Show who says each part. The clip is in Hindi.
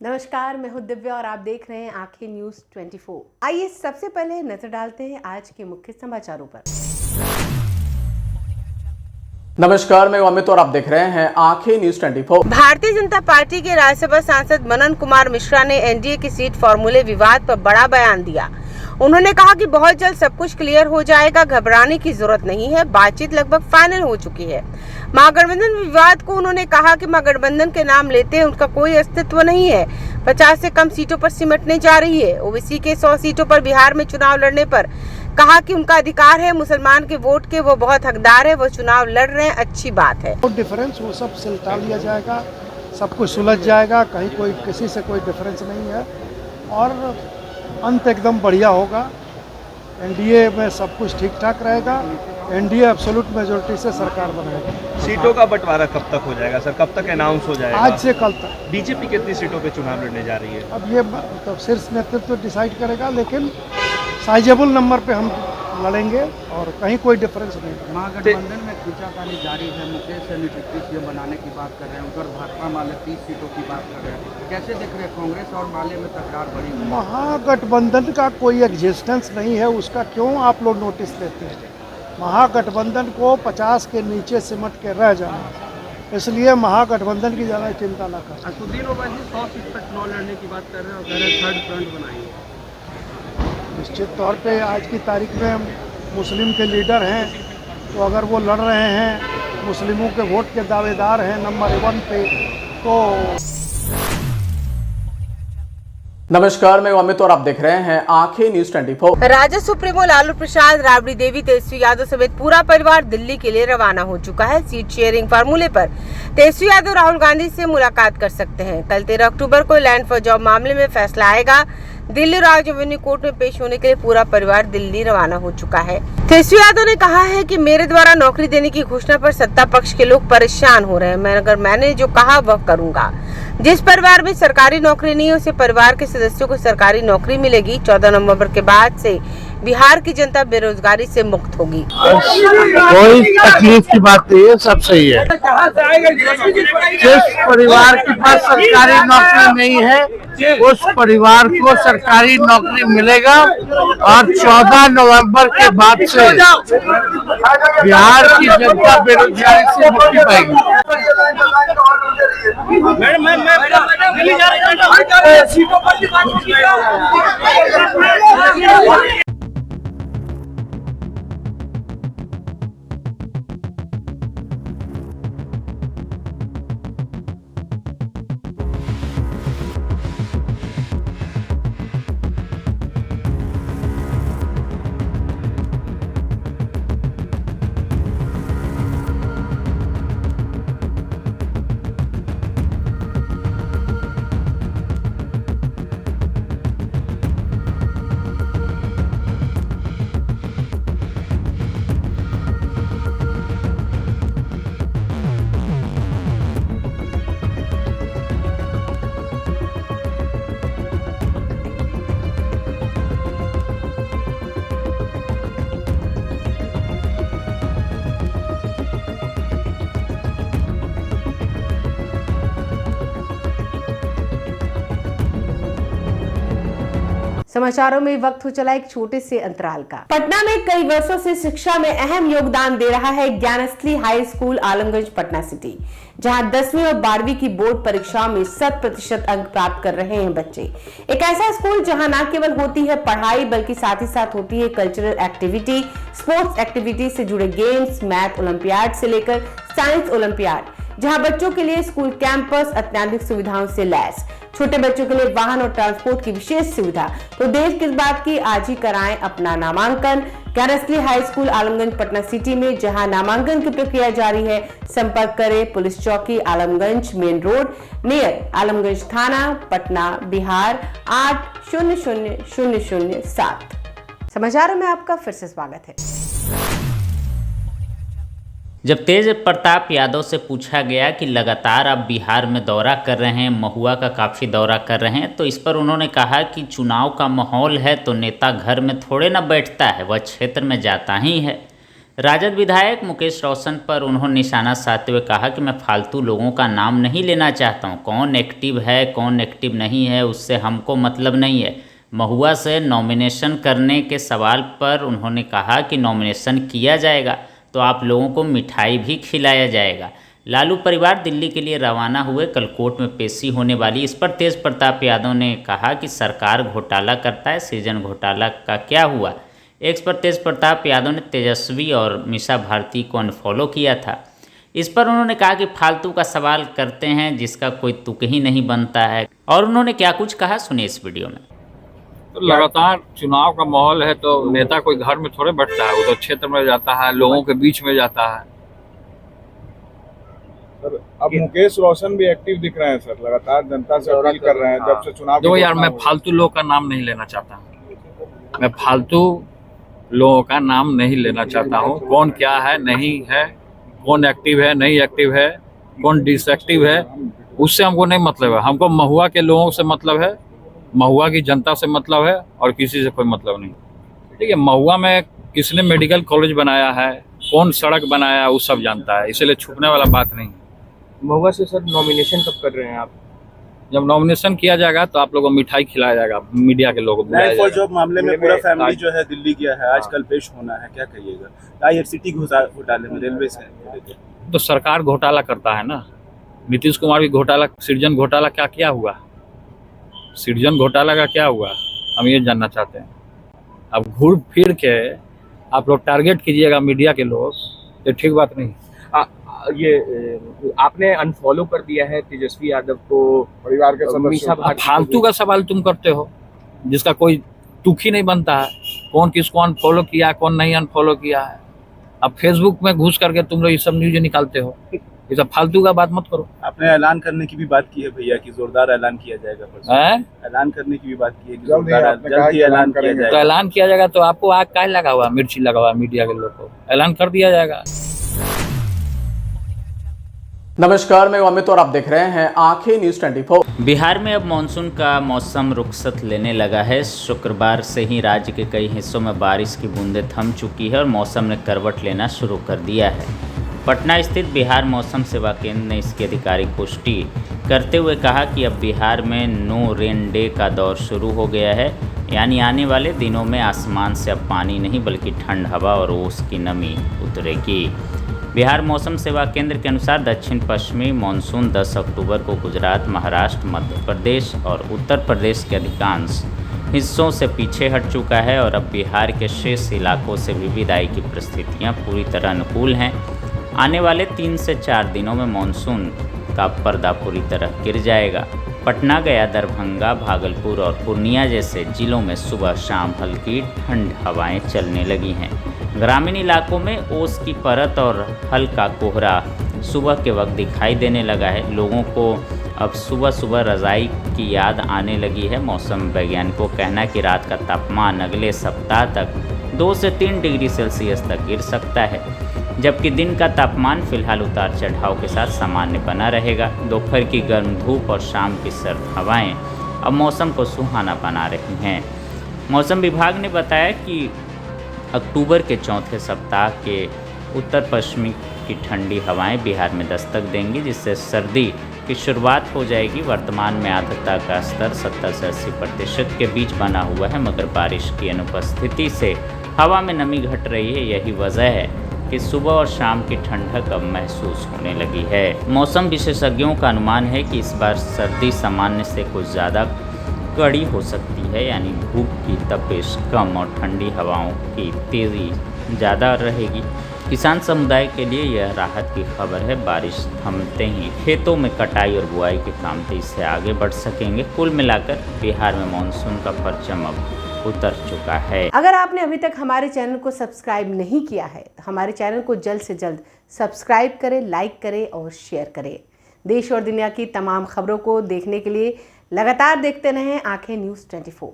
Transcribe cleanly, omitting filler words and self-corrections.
Speaker 1: नमस्कार, मैं हूं दिव्या और आप देख रहे हैं आंखें न्यूज 24। आइए सबसे पहले नजर डालते हैं आज के मुख्य समाचारों पर।
Speaker 2: नमस्कार, मैं अमित और आप देख रहे हैं आंखें न्यूज 24।
Speaker 3: भारतीय जनता पार्टी के राज्यसभा सांसद मनन कुमार मिश्रा ने एनडीए की सीट फॉर्मूले विवाद पर बड़ा बयान दिया। उन्होंने कहा कि बहुत जल्द सब कुछ क्लियर हो जाएगा, घबराने की जरूरत नहीं है, बातचीत लगभग फाइनल हो चुकी है। महागठबंधन विवाद को उन्होंने कहा कि महागठबंधन के नाम लेते हैं उनका कोई अस्तित्व नहीं है। 50 से कम सीटों पर सिमटने जा रही है। ओबीसी के 100 सीटों पर बिहार में चुनाव लड़ने पर कहा कि उनका अधिकार है, मुसलमान के वोट के वो बहुत हकदार है, वो चुनाव लड़ रहे हैं, अच्छी बात है।
Speaker 4: डिफरेंस वो सब सुलझा लिया जाएगा, सब कुछ सुलझ जाएगा, कहीं कोई किसी से कोई डिफरेंस नहीं है और अंत एकदम बढ़िया होगा। एनडीए में सब कुछ ठीक ठाक रहेगा। एनडीए एब्सोल्यूट मेजोरिटी से सरकार बनाएगी।
Speaker 5: सीटों का बंटवारा कब तक हो जाएगा सर, कब तक अनाउंस हो जाएगा?
Speaker 4: आज से कल तक।
Speaker 5: बीजेपी कितनी सीटों पे चुनाव लड़ने जा रही है?
Speaker 4: अब ये तो शीर्ष नेतृत्व डिसाइड करेगा, लेकिन साइजेबल नंबर पे हम लड़ेंगे और कहीं कोई डिफरेंस नहीं।
Speaker 6: महागठबंधन में खींचातानी जारी है। मुकेश सहनी डिप्टी सीएम बनाने की बात कर रहे हैं, उधर भाजपा माले 30 सीटों की बात कर रहे हैं। कैसे देख रहे हैं, कांग्रेस और माले में तकरार बढ़ी हुई?
Speaker 4: महागठबंधन का कोई एग्जिस्टेंस नहीं है, उसका क्यों आप लोग नोटिस लेते हैं? महागठबंधन को 50 के नीचे सिमट के रह जाना, इसलिए महागठबंधन की ज़्यादा चिंता न कर।
Speaker 6: असुद्दीन ओवैसी 100 सीट पर चुनाव लड़ने की बात कर रहे हैं और कह रहे हैं थर्ड फ्रंट बनाएंगे।
Speaker 4: निश्चित तौर पे आज की तारीख में हम मुस्लिम के लीडर हैं, तो अगर वो लड़ रहे हैं, मुस्लिमों के वोट के दावेदार हैं नंबर 1 पे, तो
Speaker 2: नमस्कार, मैं अमित और आप देख रहे हैं आंखें न्यूज 24।
Speaker 3: राजद सुप्रीमो लालू प्रसाद, राबड़ी देवी, तेजस्वी यादव समेत पूरा परिवार दिल्ली के लिए रवाना हो चुका है। सीट शेयरिंग फार्मूले पर तेजस्वी यादव राहुल गांधी से मुलाकात कर सकते हैं। कल 13 अक्टूबर को लैंड फॉर जॉब मामले में फैसला आएगा। दिल्ली राज्य रेवेन्यू कोर्ट में पेश होने के लिए पूरा परिवार दिल्ली रवाना हो चुका है। तेजस्वी यादव ने कहा है कि मेरे द्वारा नौकरी देने की घोषणा पर सत्ता पक्ष के लोग परेशान हो रहे हैं। अगर मैंने जो कहा वह करूंगा। जिस परिवार में सरकारी नौकरी नहीं है उसे परिवार के सदस्यों को सरकारी नौकरी मिलेगी। 14 नवंबर के बाद से बिहार की जनता बेरोजगारी से मुक्त होगी।
Speaker 7: कोई तकलीफ की बात नहीं है, सब सही है। जिस परिवार के पास सरकारी नौकरी नहीं है उस परिवार को सरकारी नौकरी मिलेगा और 14 नवंबर के बाद से बिहार की जनता बेरोजगारी से मुक्ति पाएगी।
Speaker 1: समाचारों में वक्त हो चला एक छोटे से अंतराल का। पटना में कई वर्षों से शिक्षा में अहम योगदान दे रहा है Gyansthali high school Alamganj Patna city, जहां 10वीं और 12वीं की बोर्ड परीक्षाओं में 100% अंक प्राप्त कर रहे हैं बच्चे। एक ऐसा स्कूल जहां न केवल होती है पढ़ाई बल्कि साथ ही साथ होती है कल्चरल एक्टिविटी, स्पोर्ट्स एक्टिविटी से जुड़े गेम्स, मैथ ओलंपियाड से लेकर साइंस ओलंपियाड, जहां बच्चों के लिए स्कूल कैंपस अत्याधुनिक सुविधाओं से लैस, छोटे बच्चों के लिए वाहन और ट्रांसपोर्ट की विशेष सुविधा। तो देर किस बात की, आज ही कराएं अपना नामांकन Gyansthali high school Alamganj Patna city में, जहां नामांकन की प्रक्रिया जारी है। संपर्क करें पुलिस चौकी Alamganj main road near Alamganj थाना पटना बिहार 800007। समाचारों में आपका फिर से स्वागत है।
Speaker 8: जब तेज प्रताप यादव से पूछा गया कि लगातार आप बिहार में दौरा कर रहे हैं, महुआ का काफ़ी दौरा कर रहे हैं, तो इस पर उन्होंने कहा कि चुनाव का माहौल है तो नेता घर में थोड़े ना बैठता है, वह क्षेत्र में जाता ही है। राजद विधायक मुकेश रोशन पर उन्होंने निशाना साधते हुए कहा कि मैं फालतू लोगों का नाम नहीं लेना चाहता हूं। कौन एक्टिव है कौन एक्टिव नहीं है उससे हमको मतलब नहीं है। महुआ से नॉमिनेशन करने के सवाल पर उन्होंने कहा कि नॉमिनेशन किया जाएगा तो आप लोगों को मिठाई भी खिलाया जाएगा। लालू परिवार दिल्ली के लिए रवाना हुए, कल कोर्ट में पेशी होने वाली। इस पर तेज प्रताप यादव ने कहा कि सरकार घोटाला करता है, सृजन घोटाला का क्या हुआ। एक्स पर तेज प्रताप यादव ने तेजस्वी और मीसा भारती को अनफॉलो किया था। इस पर उन्होंने कहा कि फालतू का सवाल करते हैं जिसका कोई तुक ही नहीं बनता है। और उन्होंने क्या कुछ कहा सुनिए इस वीडियो में।
Speaker 9: तो लगातार चुनाव का माहौल है तो नेता कोई घर में थोड़े बैठता है, वो तो क्षेत्र में जाता है, लोगों के बीच में जाता है।
Speaker 10: सर अब मुकेश रोशन भी एक्टिव दिख रहे हैं सर, लगातार जनता से अपील कर रहे हैं जब से चुनाव।
Speaker 9: देखो यार, मैं फालतू लोगों का नाम नहीं लेना चाहता हूँ, मैं फालतू लोगों का नाम नहीं लेना चाहता हूँ। कौन क्या है नहीं है, कौन एक्टिव है नहीं एक्टिव है, कौन डिसएक्टिव है, उससे हमको नहीं मतलब है। हमको महुआ के लोगों से मतलब है, महुआ की जनता से मतलब है और किसी से कोई मतलब नहीं। ठीक है, महुआ में किसने मेडिकल कॉलेज बनाया है, कौन सड़क बनाया है, वो सब जानता है, इसलिए छुपने वाला बात नहीं।
Speaker 5: महुआ से सर नॉमिनेशन कब कर रहे हैं आप?
Speaker 9: जब नॉमिनेशन किया जाएगा तो आप लोगों को मिठाई खिलाया जाएगा, मीडिया के लोगों को बुलाया जाएगा।
Speaker 5: जॉब मामले में पूरा फैमिली जो है दिल्ली गया है, आज कल पेश होना है, क्या कहिएगा? IRCT घोटाले में रेलवे से
Speaker 9: तो सरकार घोटाला करता है ना। नीतीश कुमार भी घोटाला, सृजन घोटाला क्या हुआ, सृजन घोटाला का क्या हुआ, हम ये जानना चाहते हैं। अब घूर फिर के आप लोग टारगेट कीजिएगा मीडिया के लोग, ये ठीक बात नहीं।
Speaker 5: ये आपने अनफॉलो कर दिया है तेजस्वी यादव को,
Speaker 10: परिवार के सदस्य।
Speaker 9: फालतू का सवाल तुम करते हो जिसका कोई तुक ही नहीं बनता है। कौन किसको अनफॉलो किया है, कौन नहीं अनफॉलो किया है। अब फेसबुक में घुस करके तुम लोग ये सब न्यूज निकालते हो, ये सब फालतू का बात मत करो।
Speaker 5: आपने ऐलान करने की भी बात की है भैया कि जोरदार ऐलान किया जाएगा। ऐलान करने की भी बात की है कि जल्द ही ऐलान किया जाएगा।
Speaker 9: तो ऐलान किया जाएगा तो आपको आग काय लगा हुआ, मिर्ची लगा हुआ, मीडिया के लोग को ऐलान कर दिया जाएगा।
Speaker 2: नमस्कार, मैं अमित और आप देख रहे हैं आंखें न्यूज 24।
Speaker 8: बिहार में अब मानसून का मौसम रुखसत लेने लगा है। शुक्रवार से ही राज्य के कई हिस्सों में बारिश की बूंदें थम चुकी है और मौसम ने करवट लेना शुरू कर दिया है। पटना स्थित बिहार मौसम सेवा केंद्र ने इसकी आधिकारिक पुष्टि करते हुए कहा कि अब बिहार में नो रेन डे का दौर शुरू हो गया है, यानी आने वाले दिनों में आसमान से अब पानी नहीं बल्कि ठंड हवा और ओस की नमी उतरेगी। बिहार मौसम सेवा केंद्र के अनुसार दक्षिण पश्चिमी मानसून 10 अक्टूबर को गुजरात, महाराष्ट्र, मध्य प्रदेश और उत्तर प्रदेश के अधिकांश हिस्सों से पीछे हट चुका है और अब बिहार के शेष इलाकों से भी विदाई की परिस्थितियां पूरी तरह अनुकूल हैं। आने वाले 3 से 4 दिनों में मानसून का पर्दा पूरी तरह गिर जाएगा। पटना, गया, दरभंगा, भागलपुर और पूर्णिया जैसे जिलों में सुबह शाम हल्की ठंड हवाएं चलने लगी हैं। ग्रामीण इलाकों में ओस की परत और हल्का कोहरा सुबह के वक्त दिखाई देने लगा है। लोगों को अब सुबह सुबह रज़ाई की याद आने लगी है। मौसम वैज्ञानिकों का कहना है कि रात का तापमान अगले सप्ताह तक 2 से 3 डिग्री सेल्सियस तक गिर सकता है, जबकि दिन का तापमान फिलहाल उतार चढ़ाव के साथ सामान्य बना रहेगा। दोपहर की गर्म धूप और शाम की सर्द हवाएं अब मौसम को सुहाना बना रही हैं। मौसम विभाग ने बताया कि अक्टूबर के चौथे सप्ताह के उत्तर पश्चिमी की ठंडी हवाएं बिहार में दस्तक देंगी, जिससे सर्दी की शुरुआत हो जाएगी। वर्तमान में आर्द्रता का स्तर 70 से 80% के बीच बना हुआ है, मगर बारिश की अनुपस्थिति से हवा में नमी घट रही है। यही वजह है कि सुबह और शाम की ठंडक अब महसूस होने लगी है। मौसम विशेषज्ञों का अनुमान है कि इस बार सर्दी सामान्य से कुछ ज़्यादा कड़ी हो सकती है, यानी धूप की तपिश कम और ठंडी हवाओं की तेज़ी ज़्यादा रहेगी। किसान समुदाय के लिए यह राहत की खबर है। बारिश थमते ही खेतों में कटाई और बुआई के काम तेजी से आगे बढ़ सकेंगे। कुल मिलाकर बिहार में मानसून का परचम अब उतर चुका है।
Speaker 1: अगर आपने अभी तक हमारे चैनल को सब्सक्राइब नहीं किया है तो हमारे चैनल को जल्द से जल्द सब्सक्राइब करें, लाइक करें और शेयर करें। देश और दुनिया की तमाम खबरों को देखने के लिए लगातार देखते रहें आंखें न्यूज़ 24।